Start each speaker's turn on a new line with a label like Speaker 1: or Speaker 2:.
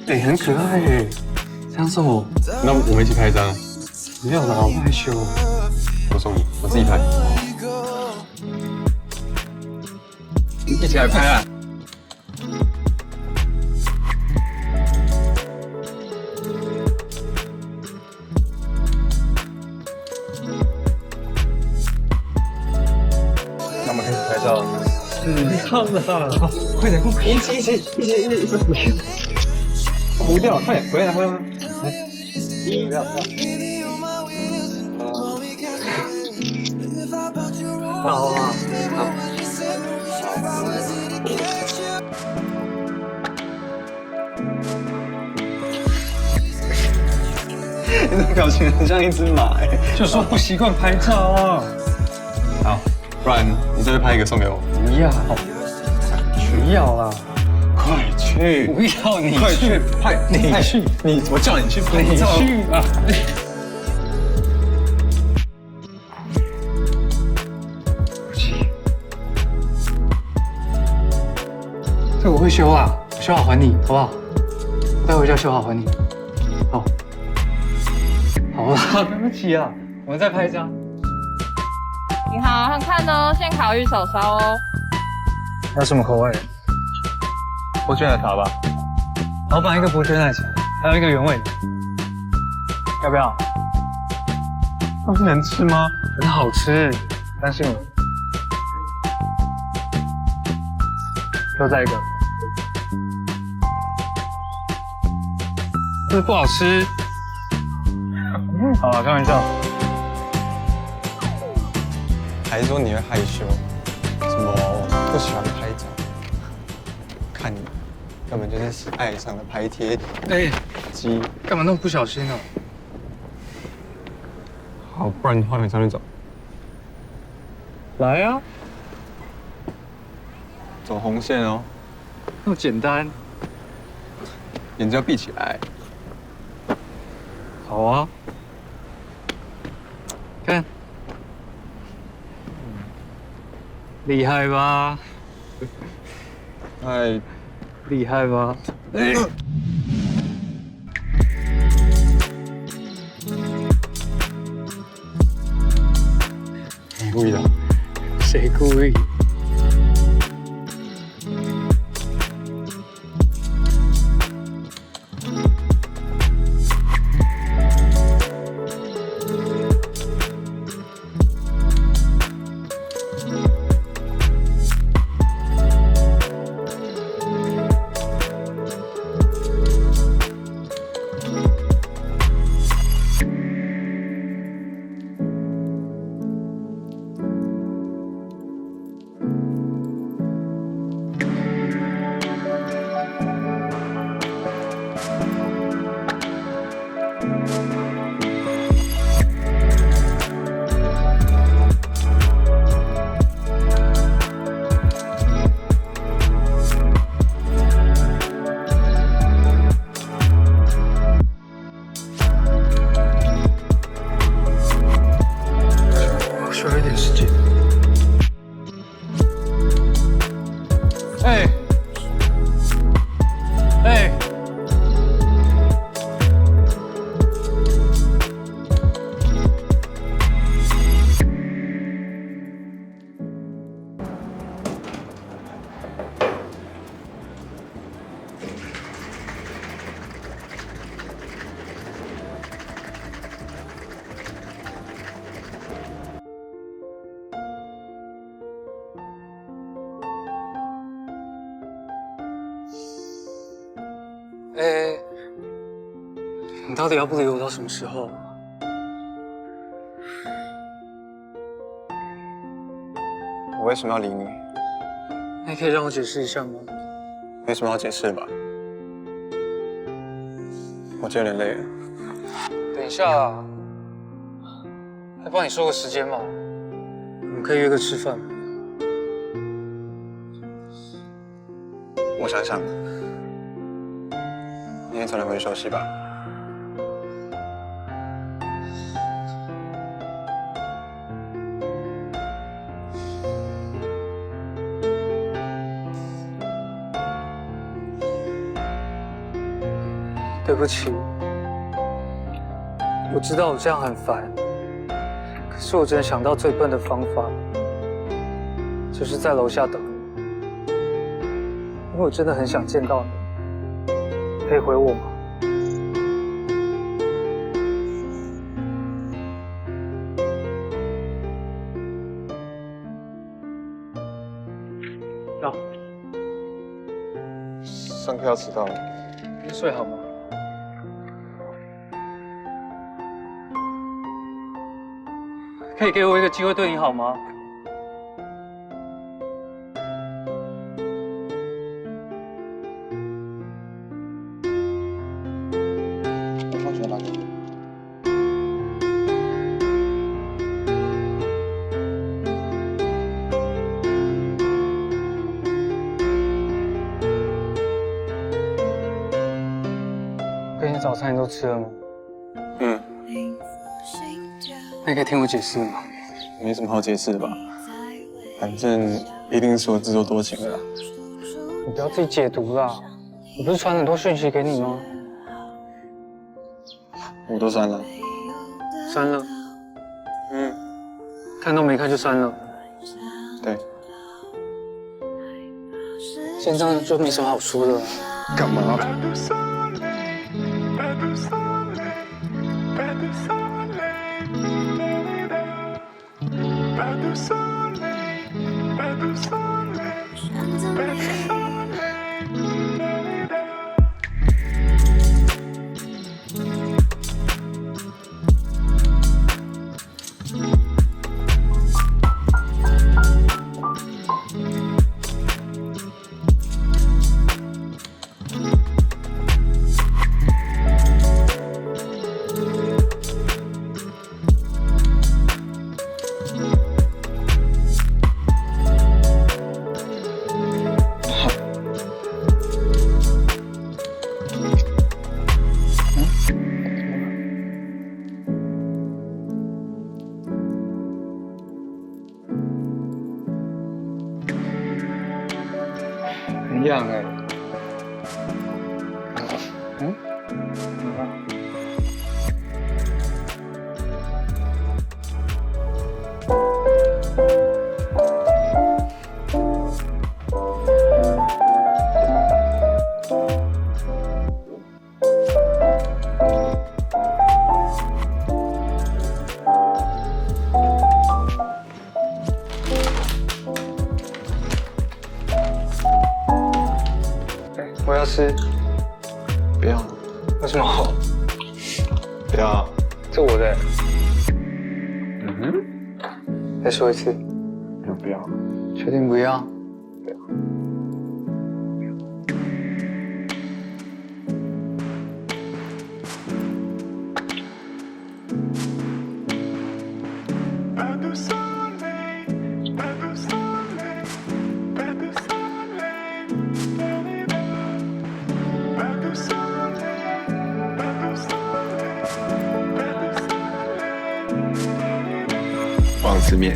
Speaker 1: 哎，很可爱哎，这样送我，
Speaker 2: 那我们一起拍一张。
Speaker 1: 不要啦，好害羞。
Speaker 2: 我送你，我自己拍。一起来拍啊！那我们开始拍照。
Speaker 1: 不要啦，快点，快点，一起，不掉，快点，回来，不要，好啊，
Speaker 2: 你的表情很像一只马哎。
Speaker 1: 就说不习惯拍照啊。
Speaker 2: 好，不然你再去拍一个送给我。
Speaker 1: 不要，不要啦，
Speaker 2: 快去！
Speaker 1: 不要你
Speaker 2: 快去拍！
Speaker 1: 你去，
Speaker 2: 你我叫你去拍
Speaker 1: 你
Speaker 2: 照。
Speaker 1: 去啊！这个我会修啊，我修好还你，好不好？我待会就要修好还你。好，好啦，对不起啊，我们再拍一张。
Speaker 3: 你好，看看哦，现烤玉手烧哦。
Speaker 1: 要什么口味？
Speaker 2: 我选了它吧。
Speaker 1: 老板一个伯爵奶茶，还有一个原味的，要不要？
Speaker 2: 东西能吃吗？
Speaker 1: 很好吃，相信我。又再一个，这不好吃。好了，开玩笑。
Speaker 2: 还说你会害羞，什么不喜欢拍照？看你根本就是爱上了拍贴
Speaker 1: 哎，
Speaker 2: 机。
Speaker 1: 干嘛那么不小心呢？
Speaker 2: 好，不然你换个上去走。
Speaker 1: 来呀，
Speaker 2: 走红线哦，
Speaker 1: 那么简单。
Speaker 2: 眼睛要闭起来。
Speaker 1: 好啊，看，厉害吧？
Speaker 2: 哎，
Speaker 1: 厉害吧？
Speaker 2: 你故意的。
Speaker 1: 谁故意？需要一点时间。哎，哎，哎，你到底要不理我到什么时候？
Speaker 2: 我为什么要理你？
Speaker 1: 你可以让我解释一下吗？
Speaker 2: 没什么好解释吧。我今天有点累了。
Speaker 1: 等一下啊，再帮你说个时间嘛，我们可以约个吃饭。
Speaker 2: 我想想，明天早点回去休息吧。
Speaker 1: 对不起，我知道我这样很烦，可是我真的想到最笨的方法，就是在楼下等你，因为我真的很想见到你，可以回我吗？要，
Speaker 2: 上课要迟到了。
Speaker 1: 你睡好吗？可以给我一个机会对你好吗？
Speaker 2: 我放学打给你。
Speaker 1: 给你早餐你都吃了吗？
Speaker 2: 嗯，
Speaker 1: 那你可以听我解释吗？
Speaker 2: 没什么好解释的吧？反正一定是我自作多情了啦。
Speaker 1: 你不要自己解读啦，我不是传很多讯息给你吗？
Speaker 2: 我都删了。
Speaker 1: 删了，
Speaker 2: 嗯，
Speaker 1: 看都没看就删了。
Speaker 2: 对。
Speaker 1: 现在就没什么好说的了。
Speaker 2: 干嘛？
Speaker 1: 一样哎。嗯？我要吃，
Speaker 2: 不要，
Speaker 1: 为什么？
Speaker 2: 不要。
Speaker 1: 这我的。
Speaker 2: 嗯哼。
Speaker 1: 再说一次。
Speaker 2: 不要。
Speaker 1: 确定不要？
Speaker 2: 不要。王子面。